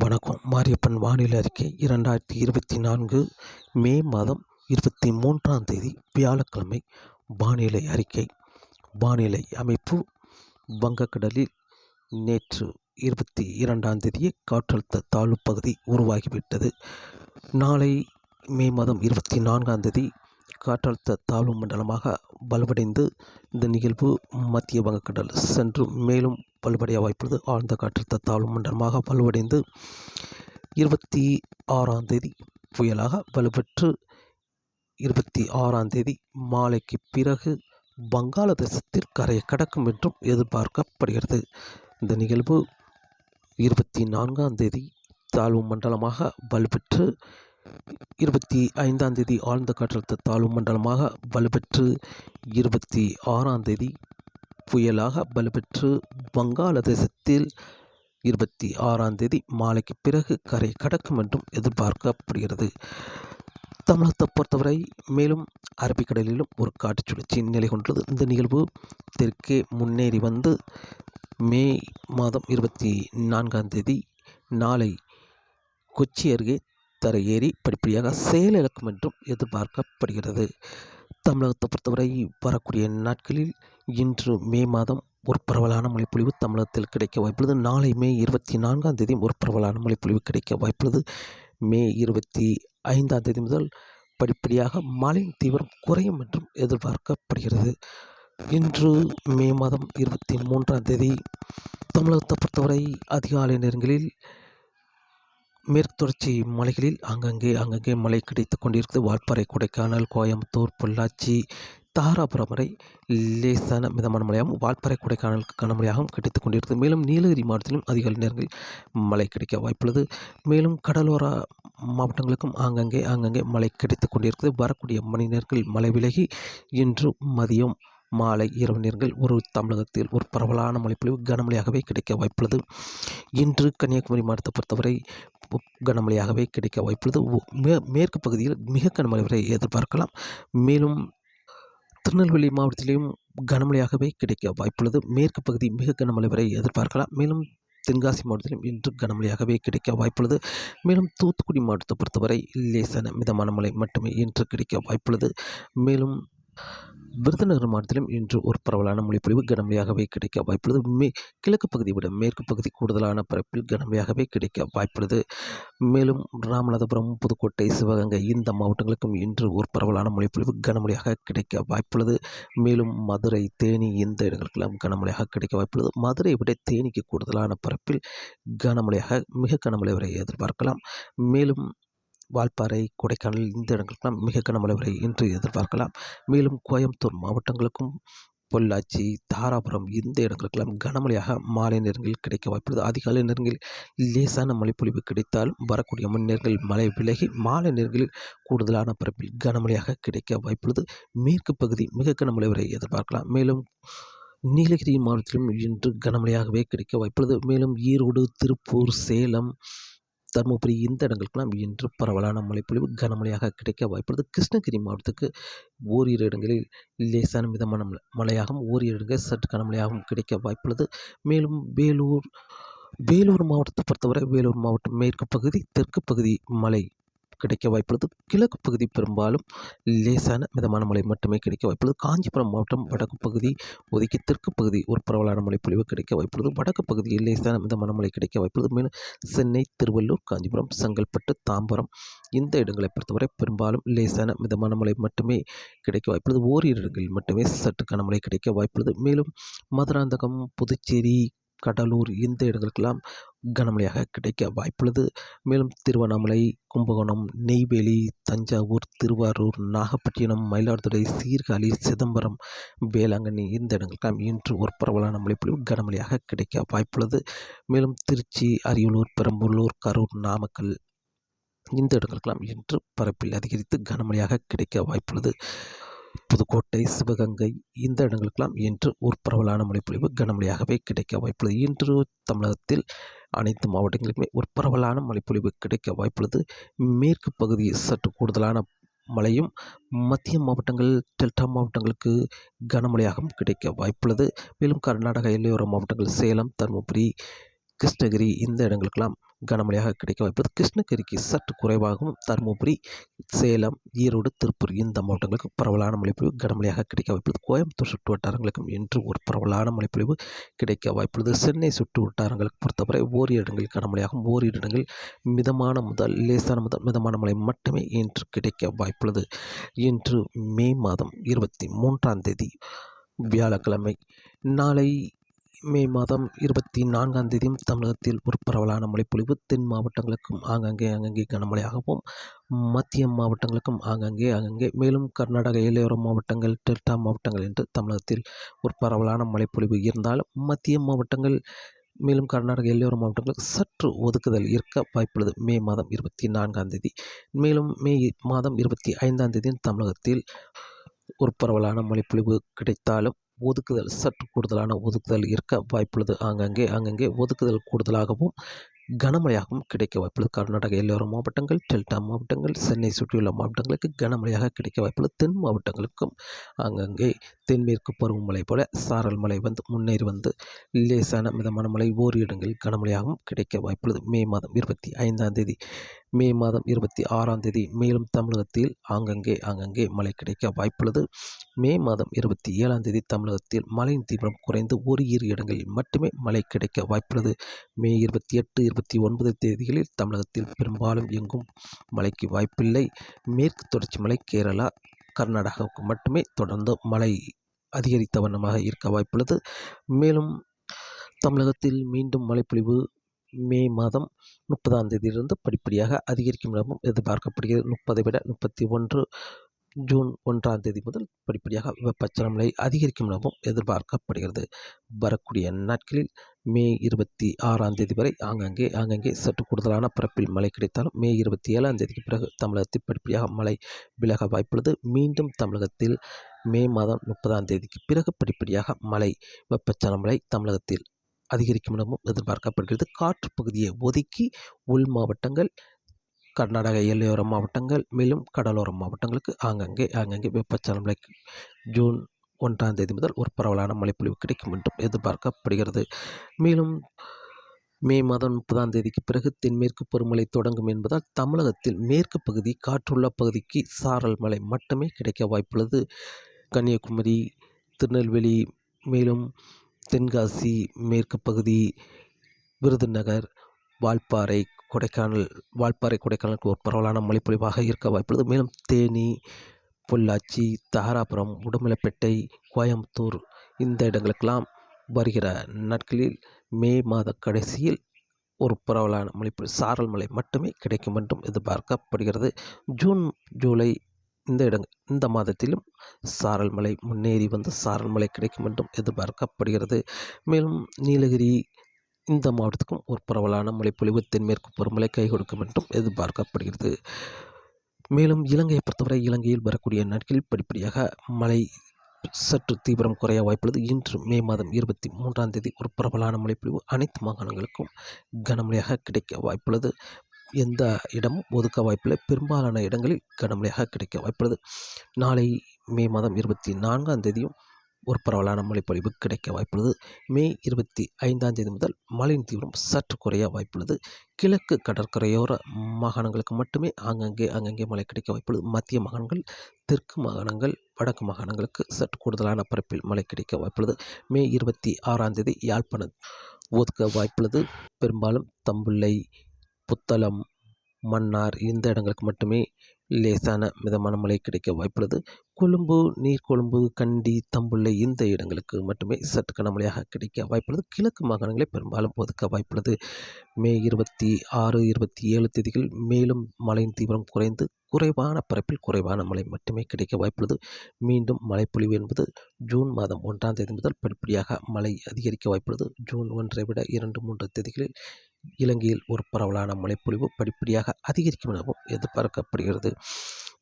வணக்கம். மாரியப்பன் வானிலை அறிக்கை 2024 மே மாதம் 23ஆம் தேதி வியாழக்கிழமை. வானிலை அறிக்கை. வானிலை அமைப்பு: வங்கக்கடலில் நேற்று 22ஆம் தேதியே காற்றழுத்த தாழ்வு பகுதி உருவாகிவிட்டது. நாளை மே மாதம் 24ஆம் தேதி காற்றழுத்த தாழ்வு மண்டலமாக வலுவடைந்து இந்த நிகழ்வு மத்திய வங்கக்கடல் சென்று மேலும் வலுவடைய வாய்ப்புள்ளது. ஆழ்ந்த காற்றழுத்த தாழ்வு மண்டலமாக வலுவடைந்து 26ஆம் தேதி புயலாக வலுப்பெற்று 26ஆம் தேதி மாலைக்கு பிறகு வங்காளதேசத்தில் கரையை கடக்கும் என்றும் எதிர்பார்க்கப்படுகிறது. இந்த நிகழ்வு 24ஆம் தேதி தாழ்வு மண்டலமாக வலுப்பெற்று 25ஆம் தேதி ஆழ்ந்த காற்றழுத்த தாழ்வு மண்டலமாக வலுப்பெற்று 26ஆம் தேதி புயலாக வலுப்பெற்று வங்காளதேசத்தில் 26ஆம் தேதி மாலைக்கு பிறகு கரை கடக்கும் என்றும் எதிர்பார்க்கப்படுகிறது. தமிழகத்தை பொறுத்தவரை மேலும் அரபிக்கடலிலும் ஒரு காற்று சுழற்சி நிலை கொண்டுள்ளது. இந்த நிகழ்வு தெற்கே முன்னேறி வந்து மே மாதம் 24ஆம் தேதி நாளை கொச்சி அருகே தரையேறி படிப்படியாக செயலிழக்கும் என்றும் எதிர்பார்க்கப்படுகிறது. தமிழகத்தை பொறுத்தவரை வரக்கூடிய நாட்களில் இன்று மே மாதம் ஒரு பரவலான மழைப்பொழிவு தமிழகத்தில் கிடைக்க வாய்ப்புள்ளது. நாளை மே 24ஆம் தேதி ஒரு பரவலான மழைப்பொழிவு கிடைக்க வாய்ப்புள்ளது. மே 25ஆம் தேதி முதல் படிப்படியாக மழையின் தீவிரம் குறையும் என்றும் எதிர்பார்க்கப்படுகிறது. இன்று மே மாதம் 23ஆம் தேதி தமிழகத்தை பொறுத்தவரை அதிகாலை நேரங்களில் மேற்கு தொடர்ச்சி மலைகளில் அங்கங்கே மழை கிடைத்து கொண்டிருக்கிறது. வால்பாறை, கொடைக்கானல், கோயம்புத்தூர், பொள்ளாச்சி, தாராபுரம் வரை லேசான மிதமான மழையாகவும் வால்பாறை, கொடைக்கானலுக்கு கனமழையாகவும் கிடைத்துக் கொண்டிருக்கிறது. மேலும் நீலகிரி மாவட்டத்திலும் அதிகாலை நேரங்களில் மழை கிடைக்க வாய்ப்புள்ளது. மேலும் கடலோர மாவட்டங்களுக்கும் அங்கங்கே மழை கிடைத்துக் கொண்டிருக்கிறது. வரக்கூடிய மணி நேரங்களில் மழை விலகி இன்று மதியம் மாலை இரவு நேரங்கள் ஒரு தமிழகத்தில் ஒரு பரவலான மழைப்பொழிவு கனமழையாகவே கிடைக்க வாய்ப்புள்ளது. இன்று கன்னியாகுமரி மாவட்டத்தை பொறுத்தவரை கனமழையாகவே கிடைக்க வாய்ப்புள்ளது. மேற்கு பகுதியில் மிக கனமழை வரை எதிர்பார்க்கலாம். மேலும் திருநெல்வேலி மாவட்டத்திலேயும் கனமழையாகவே கிடைக்க வாய்ப்புள்ளது. மேற்கு பகுதி மிக கனமழை வரை எதிர்பார்க்கலாம். மேலும் தென்காசி மாவட்டத்திலும் இன்று கனமழையாகவே கிடைக்க வாய்ப்புள்ளது. மேலும் தூத்துக்குடி மாவட்டத்தை பொறுத்தவரை லேசான மிதமான மழை மட்டுமே இன்று கிடைக்க வாய்ப்புள்ளது. மேலும் விருதுநகர் மாவட்டத்திலும் இன்று ஒரு பரவலான மழைப்பொழிவு கனமழையாகவே கிடைக்க வாய்ப்புள்ளது. கிழக்கு பகுதியை விட மேற்கு பகுதி கூடுதலான பரப்பில் கனமழையாகவே கிடைக்க வாய்ப்புள்ளது. மேலும் ராமநாதபுரம், புதுக்கோட்டை, சிவகங்கை இந்த மாவட்டங்களுக்கும் இன்று ஒரு பரவலான மழைப்பொழிவு கனமழையாக கிடைக்க வாய்ப்புள்ளது. மேலும் மதுரை, தேனி இந்த இடங்களுக்கெல்லாம் கனமழையாக கிடைக்க வாய்ப்புள்ளது. மதுரை விட தேனிக்கு கூடுதலான பரப்பில் கனமழையாக மிக கனமழை வரை எதிர்பார்க்கலாம். மேலும் வால்பாறை, கொடைக்கானல் இந்த இடங்களுக்கெல்லாம் மிக கனமழை வரை இன்று எதிர்பார்க்கலாம். மேலும் கோயம்புத்தூர் மாவட்டங்களுக்கும் பொள்ளாச்சி, தாராபுரம் இந்த இடங்களுக்கெல்லாம் கனமழையாக மாலை நேரங்களில் கிடைக்க வாய்ப்புள்ளது. அதிகாலை நேரங்களில் லேசான மழைப்பொழிவு கிடைத்தாலும் வரக்கூடிய மணி நேரங்களில் மழை விலகி மாலை நேரங்களில் கூடுதலான பரப்பில் கனமழையாக கிடைக்க வாய்ப்புள்ளது. மேற்கு பகுதி மிக கனமழை வரை எதிர்பார்க்கலாம். மேலும் நீலகிரி மாவட்டத்திலும் இன்று கனமழையாகவே கிடைக்க வாய்ப்புள்ளது. மேலும் ஈரோடு, திருப்பூர், சேலம், தருமபுரி இந்த இடங்களுக்கெல்லாம் இன்று பரவலான மழைப்பொழிவு கனமழையாக கிடைக்க வாய்ப்புள்ளது. கிருஷ்ணகிரி மாவட்டத்துக்கு ஓரிரு இடங்களில் லேசான மிதமான மழையாகவும் ஓரிரு இடங்களில் சற்று கனமழையாகவும் கிடைக்க வாய்ப்புள்ளது. மேலும் வேலூர் மாவட்டத்தை பொறுத்தவரை வேலூர் மாவட்டம் மேற்கு பகுதி, தெற்கு பகுதி மழை கிடைக்க வாய்ப்புள்ளது. கிழக்கு பகுதி பெரும்பாலும் லேசான மிதமான மழை மட்டுமே கிடைக்க வாய்ப்புள்ளது. காஞ்சிபுரம் மாவட்டம் வடக்கு பகுதி ஒதுக்கி தெற்கு பகுதி ஒரு பரவலான மழைப்பொழிவு கிடைக்க வாய்ப்புள்ளது. வடக்கு பகுதியில் லேசான மிதமான மழை கிடைக்க வாய்ப்புள்ளது. மேலும் சென்னை, திருவள்ளூர், காஞ்சிபுரம், செங்கல்பட்டு, தாம்பரம் இந்த இடங்களை பொறுத்தவரை பெரும்பாலும் லேசான மிதமான மழை மட்டுமே கிடைக்க வாய்ப்புள்ளது. ஓரிரு இடங்களில் மட்டுமே சற்று கனமழை கிடைக்க வாய்ப்புள்ளது. மேலும் மதுராந்தகம், புதுச்சேரி, கடலூர் இந்த இடங்களுக்கெல்லாம் கனமழையாக கிடைக்க வாய்ப்புள்ளது. மேலும் திருவண்ணாமலை, கும்பகோணம், நெய்வேலி, தஞ்சாவூர், திருவாரூர், நாகப்பட்டினம், மயிலாடுதுறை, சீர்காழி, சிதம்பரம், வேளாங்கண்ணி இந்த இடங்களுக்கெல்லாம் இன்று ஒரு பரவலான மழைப்பொழிவு கனமழையாக கிடைக்க வாய்ப்புள்ளது. மேலும் திருச்சி, அரியலூர், பெரம்பலூர், கரூர், நாமக்கல் இந்த இடங்களுக்கெல்லாம் இன்று பரப்பில் அதிகரித்து கனமழையாக கிடைக்க வாய்ப்புள்ளது. புதுக்கோட்டை, சிவகங்கை இந்த இடங்களுக்கெல்லாம் இன்று ஒரு பரவலான மழைப்பொழிவு கனமழையாகவே கிடைக்க வாய்ப்புள்ளது. இன்று தமிழகத்தில் அனைத்து மாவட்டங்களுக்குமே ஒரு பரவலான மழைப்பொழிவு கிடைக்க வாய்ப்புள்ளது. மேற்கு பகுதி சற்று கூடுதலான மழையும் மத்திய மாவட்டங்கள், டெல்டா மாவட்டங்களுக்கு கனமழையாகவும் கிடைக்க வாய்ப்புள்ளது. மேலும் கர்நாடக எல்லையோர மாவட்டங்கள் சேலம், தருமபுரி, கிருஷ்ணகிரி இந்த இடங்களுக்கெல்லாம் கனமழையாக கிடைக்க வாய்ப்புள்ளது. கிருஷ்ணகிரிக்கு சற்று குறைவாகவும், தருமபுரி, சேலம், ஈரோடு, திருப்பூர் இந்த மாவட்டங்களுக்கு பரவலான மழைப்பொழிவு கனமழையாக கிடைக்க வாய்ப்புள்ளது. கோயம்புத்தூர் சுற்று வட்டாரங்களுக்கும் இன்று ஒரு பரவலான மழைப்பொழிவு கிடைக்க வாய்ப்புள்ளது. சென்னை சுற்று வட்டாரங்களுக்கு பொறுத்தவரை ஓரிரு இடங்களில் கனமழையாகவும், ஓரிரு இடங்களில் மிதமான முதல் லேசான முதல் மிதமான மழை மட்டுமே இன்று கிடைக்க வாய்ப்புள்ளது. இன்று மே மாதம் 23ஆம் தேதி வியாழக்கிழமை. நாளை மே மாதம் 24ஆம் தேதியும் தமிழகத்தில் ஒரு பரவலான மழைப்பொழிவு. தென் மாவட்டங்களுக்கும் ஆங்காங்கே கனமழையாகவும், மத்திய மாவட்டங்களுக்கும் ஆங்காங்கே மேலும் கர்நாடக எல்லையோர மாவட்டங்கள், டெல்டா மாவட்டங்கள் என்று தமிழகத்தில் ஒரு பரவலான மழைப்பொழிவு இருந்தாலும், மத்திய மாவட்டங்கள் மேலும் கர்நாடக எல்லையோர மாவட்டங்களுக்கு சற்று ஒதுக்குதல் இருக்க வாய்ப்புள்ளது. மே மாதம் 24ஆம் தேதி. மேலும் மே மாதம் 25ஆம் தேதியும் தமிழகத்தில் ஒரு பரவலான மழைப்பொழிவு கிடைத்தாலும் சற்று கூடுதலான ஒதுக்குதல் இருக்க வாய்ப்புள்ளது. ஆங்காங்கே ஒதுக்குதல் கூடுதலாகவும் கனமழையாகவும் கிடைக்க வாய்ப்புள்ளது. கர்நாடக எல்லையோர மாவட்டங்கள், டெல்டா மாவட்டங்கள், சென்னை சுற்றியுள்ள மாவட்டங்களுக்கு கனமழையாக கிடைக்க வாய்ப்புள்ளது. தென் மாவட்டங்களுக்கும் ஆங்காங்கே தென்மேற்கு பருவமழை போல சாரல் மழை முன்னேறி வந்து லேசான மிதமான மழை ஓரிரு இடங்களில் கனமழையாகவும் கிடைக்க வாய்ப்புள்ளது. மே மாதம் 25ஆம் தேதி. மே மாதம் 26ஆம் தேதி மேலும் தமிழகத்தில் ஆங்காங்கே மழை கிடைக்க வாய்ப்புள்ளது. மே மாதம் 27ஆம் தேதி தமிழகத்தில் மழையின் தீவிரம் குறைந்து ஓரிரு இடங்களில் மட்டுமே மழை கிடைக்க வாய்ப்புள்ளது. மே 28, 29 தேதிகளில் தமிழகத்தில் பெரும்பாலும் எங்கும் மழைக்கு வாய்ப்பில்லை. மேற்கு தொடர்ச்சி மலை கேரளா, கர்நாடகாவுக்கு மட்டுமே தொடர்ந்து மழை அதிகரித்த வண்ணமாக இருக்க வாய்ப்புள்ளது. மேலும் தமிழகத்தில் மீண்டும் மழைப்பொழிவு மே மாதம் 30ஆம் தேதியிலிருந்து படிப்படியாக அதிகரிக்கும் எனவும் எதிர்பார்க்கப்படுகிறது. 30ஐ விட 31 ஜூன் 1ஆம் தேதி முதல் படிப்படியாக வெப்பச்சலன அதிகரிக்கும் எனவும் எதிர்பார்க்கப்படுகிறது. வரக்கூடிய நாட்களில் மே 26ஆம் தேதி வரை ஆங்காங்கே சற்று கூடுதலான பரப்பில் மழை கிடைத்தாலும், மே 27ஆம் தேதிக்கு பிறகு தமிழகத்தில் படிப்படியாக மழை விலக வாய்ப்புள்ளது. மீண்டும் தமிழகத்தில் மே மாதம் 30ஆம் தேதிக்கு பிறகு படிப்படியாக வெப்பச்சலன தமிழகத்தில் அதிகரிக்கும் எனவும் எதிர்பார்க்கப்படுகிறது. காற்று பகுதியை ஒதுக்கி உள் மாவட்டங்கள், கர்நாடக எல்லையோர மாவட்டங்கள், மேலும் கடலோர மாவட்டங்களுக்கு ஆங்காங்கே வெப்பச்சலன ஜூன் 1ஆம் தேதி முதல் ஒரு பரவலான மழைப்பொழிவு கிடைக்கும் என்றும் எதிர்பார்க்கப்படுகிறது. மேலும் மே மாதம் 30ஆம் தேதிக்கு பிறகு தென்மேற்கு பருவமழை தொடங்கும் என்பதால் தமிழகத்தில் மேற்கு பகுதி, காற்றுள்ள பகுதிக்கு சாரல் மழை மட்டுமே கிடைக்க வாய்ப்புள்ளது. கன்னியாகுமரி, திருநெல்வேலி, மேலும் தென்காசி மேற்கு பகுதி, விருதுநகர், வால்பாறை, கொடைக்கானலுக்கு ஒரு பரவலான மழைப்பொழிவாக இருக்க வாய்ப்புள்ளது. மேலும் தேனி, பொள்ளாச்சி, தாராபுரம், உடுமலைப்பேட்டை, கோயம்புத்தூர் இந்த இடங்களுக்கெல்லாம் வருகிற நாட்களில் மே மாத கடைசியில் ஒரு பரவலான மழைப்பொழிவு சாரல் மழை மட்டுமே கிடைக்கும் என்றும் எதிர்பார்க்கப்படுகிறது. ஜூன், ஜூலை இந்த மாதத்திலும் சாரல் மழை முன்னேறி வந்து சாரல் மழை கிடைக்கும் என்றும் எதிர்பார்க்கப்படுகிறது. மேலும் நீலகிரி இந்த மாவட்டத்துக்கும் ஒரு பரவலான மழைப்பொழிவு தென்மேற்கு பருவமழை கை கொடுக்கும் என்றும் எதிர்பார்க்கப்படுகிறது. மேலும் இலங்கையை பொறுத்தவரை இலங்கையில் வரக்கூடிய நாட்களில் படிப்படியாக மழை சற்று தீவிரம் குறைய வாய்ப்புள்ளது. இன்று மே மாதம் 23ஆம் தேதி ஒரு பரவலான மழைப்பொழிவு அனைத்து மாகாணங்களுக்கும் கனமழையாக கிடைக்க வாய்ப்புள்ளது. எந்த இடமும் ஒதுக்க வாய்ப்பில்லை. பெரும்பாலான இடங்களில் கனமழையாக கிடைக்க வாய்ப்புள்ளது. நாளை மே மாதம் 24ஆம் தேதியும் ஒரு பரவலான மழைப்பொழிவு கிடைக்க வாய்ப்புள்ளது. மே 25ஆம் தேதி முதல் மழையின் தீவிரம் சற்று குறைய வாய்ப்புள்ளது. கிழக்கு கடற்கரையோர மாகாணங்களுக்கு மட்டுமே ஆங்காங்கே மழை கிடைக்க வாய்ப்புள்ளது. மத்திய மாகாணங்கள், தெற்கு மாகாணங்கள், வடக்கு மாகாணங்களுக்கு சற்று கூடுதலான பரப்பில் மழை கிடைக்க வாய்ப்புள்ளது. மே 26ஆம் தேதி யாழ்ப்பாணம் ஒதுக்க வாய்ப்புள்ளது. பெரும்பாலும் தம்புள்ளை, புத்தளம், மன்னார் இந்த இடங்களுக்கு மட்டுமே லேசான மிதமான மழை கிடைக்க வாய்ப்புள்ளது. கொழும்பு, நீர்கொழும்பு, கண்டி, தம்புள்ளை இந்த இடங்களுக்கு மட்டுமே சற்று கனமழையாக கிடைக்க வாய்ப்புள்ளது. கிழக்கு மாகாணங்களை பெரும்பாலும் ஒதுக்க வாய்ப்புள்ளது. மே 26, 27 தேதிகளில் மேலும் மழையின் தீவிரம் குறைந்து குறைவான பரப்பில் குறைவான மழை மட்டுமே கிடைக்க வாய்ப்புள்ளது. மீண்டும் மழைப்பொழிவு என்பது ஜூன் மாதம் 1ஆம் தேதி முதல் படிப்படியாக மழை அதிகரிக்க வாய்ப்புள்ளது. ஜூன் 1ஐ விட 2, 3 தேதிகளில் இலங்கையில் ஒரு பரவலான மழைப்பொழிவு படிப்படியாக அதிகரிக்கும் எனவும் எதிர்பார்க்கப்படுகிறது.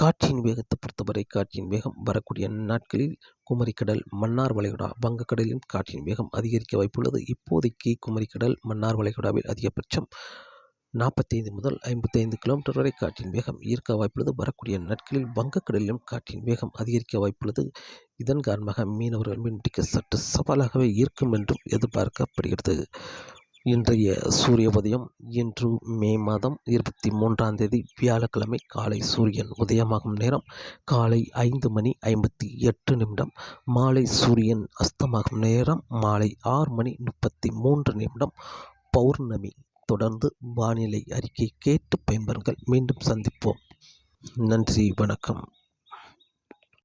காற்றின் வேகத்தை பொறுத்தவரை காற்றின் வேகம் வரக்கூடிய நாட்களில் குமரிக்கடல், மன்னார் வளைகுடா, வங்கக்கடலிலும் காற்றின் வேகம் அதிகரிக்க வாய்ப்புள்ளது. இப்போதைக்கு குமரிக்கடல், மன்னார் வளைகுடாவில் அதிகபட்சம் 45 முதல் 55 கிலோமீட்டர் வரை காற்றின் வேகம் ஈர்க்க வாய்ப்புள்ளது. வரக்கூடிய நாட்களில் வங்கக்கடலிலும் காற்றின் வேகம் அதிகரிக்க வாய்ப்புள்ளது. இதன் காரணமாக மீனவர்கள் மீன்பிடிக்க சற்று சவாலாகவே இருக்கும் என்றும் எதிர்பார்க்கப்படுகிறது. இன்றைய சூரிய உதயம் இன்று மே மாதம் 23ஆம் தேதி வியாழக்கிழமை. காலை சூரியன் உதயமாகும் நேரம் காலை 5:58. மாலை சூரியன் அஸ்தமாகும் நேரம் மாலை 6:33. பௌர்ணமி. தொடர்ந்து வானிலை அறிக்கை கேட்டு பயன்பெறுங்கள். மீண்டும் சந்திப்போம். நன்றி, வணக்கம்.